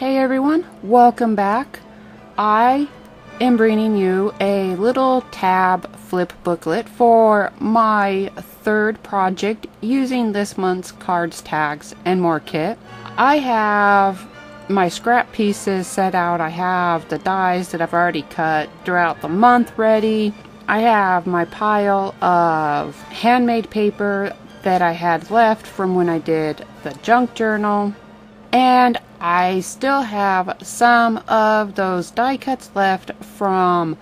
Hey everyone, welcome back. I am bringing you a little tab flip booklet for my third project using this month's cards, tags, and more kit. I have my scrap pieces set out. I have the dies that I've already cut throughout the month ready. I have my pile of handmade paper that I had left from when I did the junk journal. And I still have some of those die cuts left from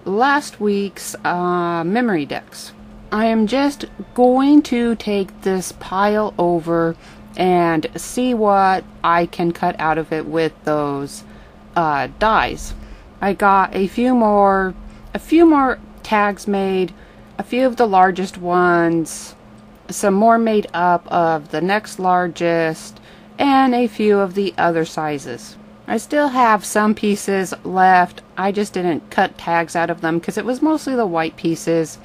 last week's memory decks. I am just going to take this pile over and see what I can cut out of it with those dies. I got a few more tags made, a few of the largest ones, some more made up of the next largest, and a few of the other sizes. I still have some pieces left. I just didn't cut tags out of them because it was mostly the white pieces.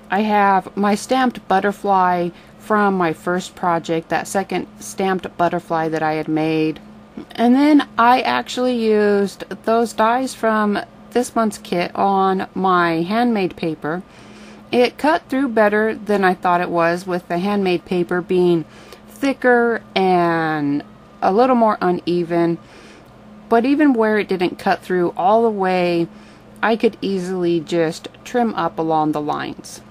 I have my stamped butterfly from my first project, that second stamped butterfly that I had made. And then I actually used those dies from this month's kit on my handmade paper. It cut through better than I thought it was, with the handmade paper being thicker and a little more uneven, but even where it didn't cut through all the way, I could easily just trim up along the lines.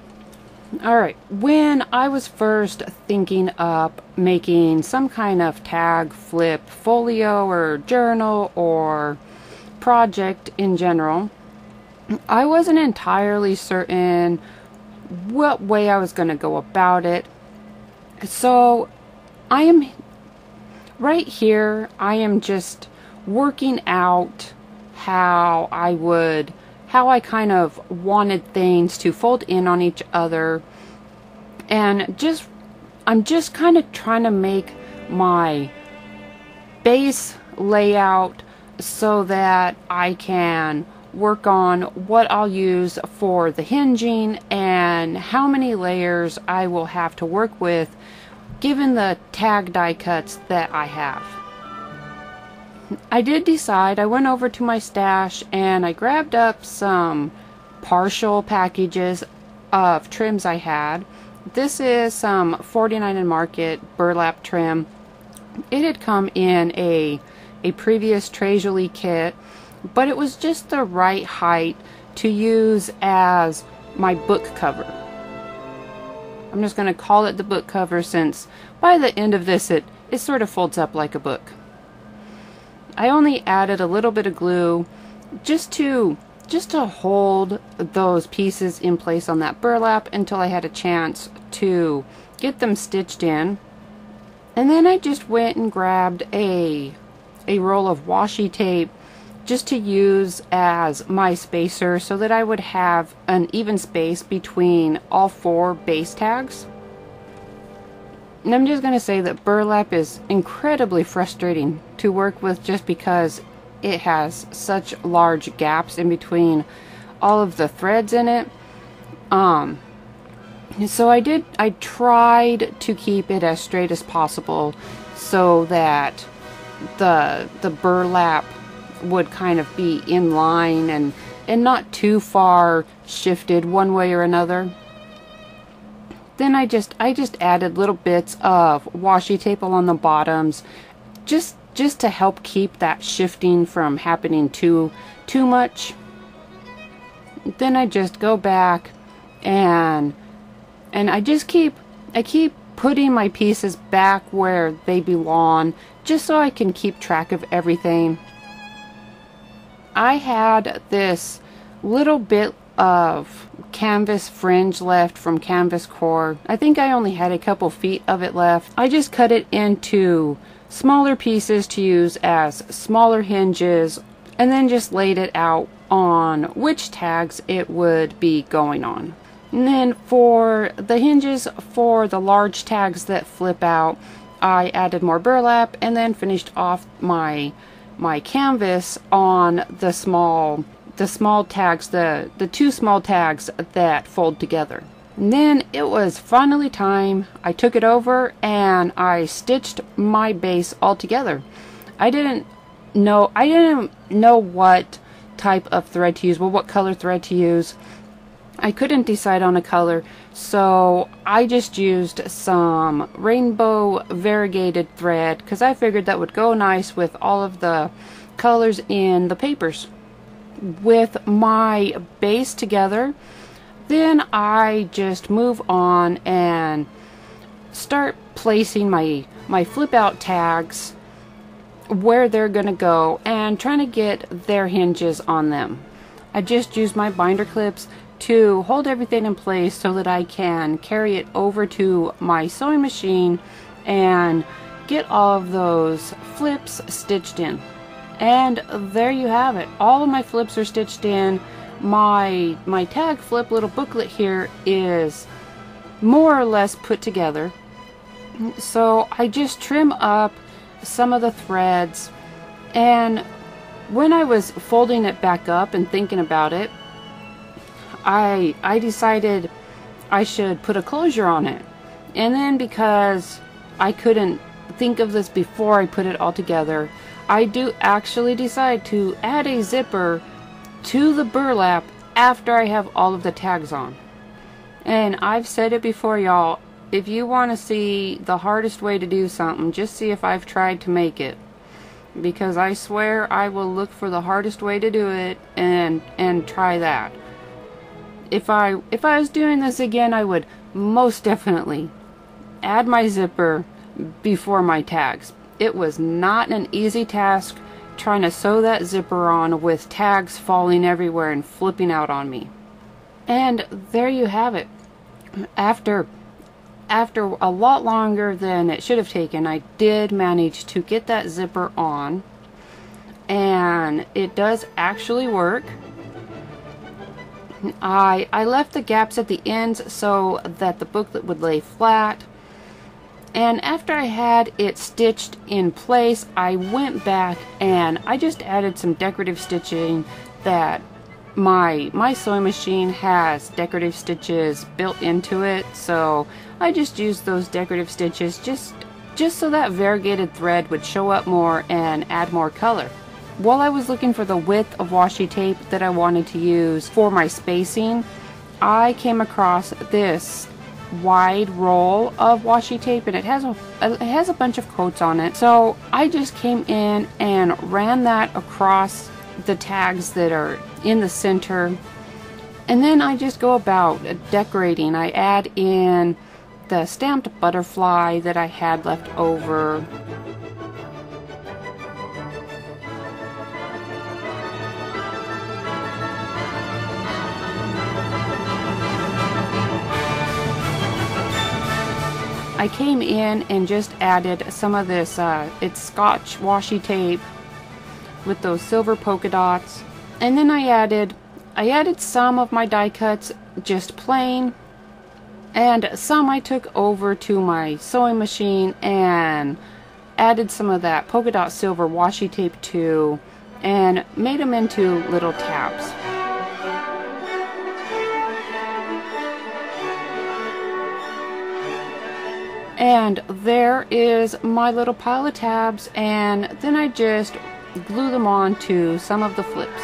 Alright, when I was first thinking up making some kind of tag flip folio or journal or project in general, I wasn't entirely certain what way I was going to go about it. So I am right here, I am just working out how I kind of wanted things to fold in on each other, and I'm just kind of trying to make my base layout so that I can work on what I'll use for the hinging and how many layers I will have to work with given the tag die cuts that I have. I did decide, I went over to my stash and I grabbed up some partial packages of trims I had. This is some 49 and Market burlap trim. It had come in a previous Tres Jolie kit, but it was just the right height to use as my book cover. I'm just going to call it the book cover, since by the end of this it sort of folds up like a book. I only added a little bit of glue just to hold those pieces in place on that burlap until I had a chance to get them stitched in. And then I just went and grabbed a roll of washi tape just to use as my spacer so that I would have an even space between all four base tags. And I'm just going to say that burlap is incredibly frustrating to work with just because it has such large gaps in between all of the threads in it. So I tried to keep it as straight as possible so that the burlap would kind of be in line and not too far shifted one way or another. Then I just added little bits of washi tape along the bottoms just to help keep that shifting from happening too much. Then I just go back and I keep putting my pieces back where they belong, just so I can keep track of everything. I had this little bit of canvas fringe left from Canvas Core. I think I only had a couple feet of it left. I just cut it into smaller pieces to use as smaller hinges, and then just laid it out on which tags it would be going on. And then for the hinges for the large tags that flip out, I added more burlap and then finished off my canvas on the small tags, the two small tags that fold together. And then it was finally time. I took it over and I stitched my base all together. I didn't know, I didn't know what type of thread to use, well, what color thread to use. I couldn't decide on a color, so I just used some rainbow variegated thread because I figured that would go nice with all of the colors in the papers. With my base together, then I just move on and start placing my flip out tags where they're gonna go and trying to get their hinges on them. I just use my binder clips to hold everything in place so that I can carry it over to my sewing machine and get all of those flips stitched in. And there you have it. All of my flips are stitched in. My tag flip little booklet here is more or less put together. So I just trim up some of the threads, and when I was folding it back up and thinking about it, I decided I should put a closure on it. And then because I couldn't think of this before I put it all together, I do actually decide to add a zipper to the burlap after I have all of the tags on. And I've said it before, y'all, if you want to see the hardest way to do something, just see if I've tried to make it. Because I swear I will look for the hardest way to do it and try that. If I was doing this again, I would most definitely add my zipper before my tags. It was not an easy task trying to sew that zipper on with tags falling everywhere and flipping out on me. And there you have it. After a lot longer than it should have taken, I did manage to get that zipper on, and it does actually work. I left the gaps at the ends so that the booklet would lay flat, and after I had it stitched in place, I went back and I just added some decorative stitching that my sewing machine has decorative stitches built into it, so I just used those decorative stitches just so that variegated thread would show up more and add more color. While I was looking for the width of washi tape that I wanted to use for my spacing, I came across this wide roll of washi tape, and it has a bunch of quotes on it. So I just came in and ran that across the tags that are in the center, and then I just go about decorating. I add in the stamped butterfly that I had left over. I came in and just added some of this, it's Scotch washi tape with those silver polka dots. And then I added some of my die cuts just plain, and some I took over to my sewing machine and added some of that polka dot silver washi tape too, and made them into little tabs. And there is my little pile of tabs, and then I just glue them on to some of the flips.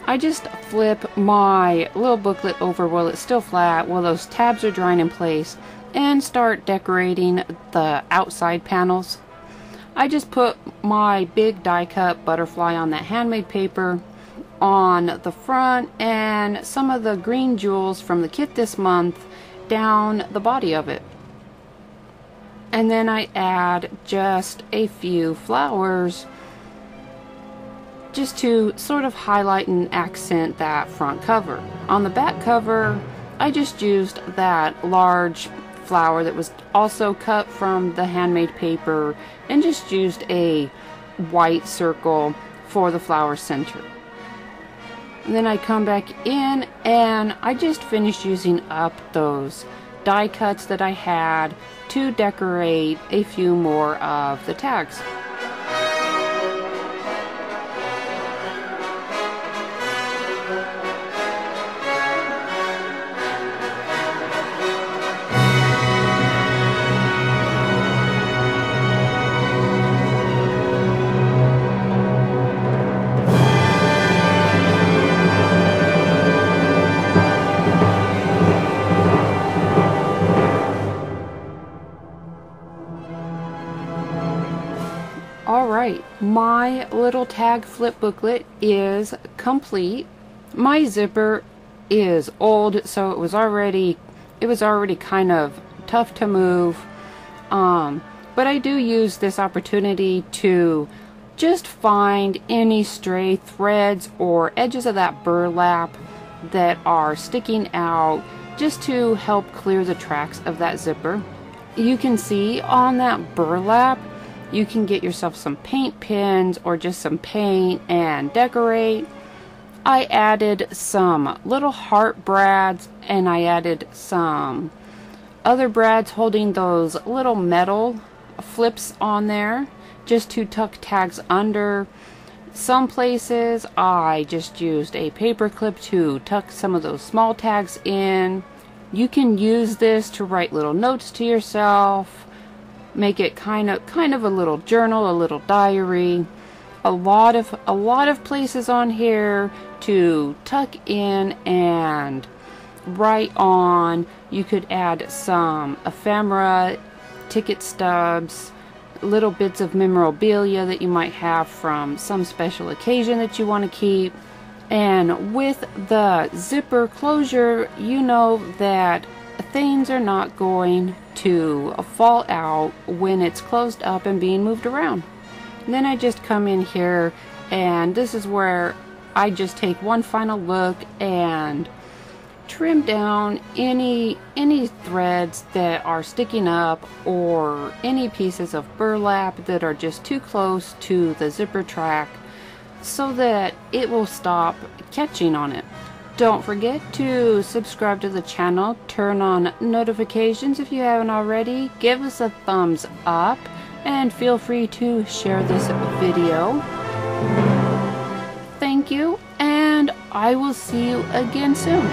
I just flip my little booklet over while it's still flat, while those tabs are drying in place, and start decorating the outside panels. I just put my big die cut butterfly on that handmade paper on the front, and some of the green jewels from the kit this month down the body of it. And then I add just a few flowers just to sort of highlight and accent that front cover. On the back cover, I just used that large flower that was also cut from the handmade paper and just used a white circle for the flower center. And then I come back in and I just finished using up those die cuts that I had to decorate a few more of the tags. Alright, my little tag flip booklet is complete. My zipper is old, so it was already kind of tough to move. But I do use this opportunity to just find any stray threads or edges of that burlap that are sticking out, just to help clear the tracks of that zipper. You can see on that burlap, you can get yourself some paint pens or just some paint and decorate. I added some little heart brads, and I added some other brads holding those little metal flips on there just to tuck tags under. Some places I just used a paper clip to tuck some of those small tags in. You can use this to write little notes to yourself, make it kind of a little journal, a little diary. A lot of places on here to tuck in and write on. You could add some ephemera, ticket stubs, little bits of memorabilia that you might have from some special occasion that you want to keep. And with the zipper closure, you know that things are not going to fall out when it's closed up and being moved around. And then I just come in here, and this is where I just take one final look and trim down any threads that are sticking up or any pieces of burlap that are just too close to the zipper track, so that it will stop catching on it. Don't forget to subscribe to the channel, turn on notifications if you haven't already, give us a thumbs up, and feel free to share this video. Thank you, and I will see you again soon.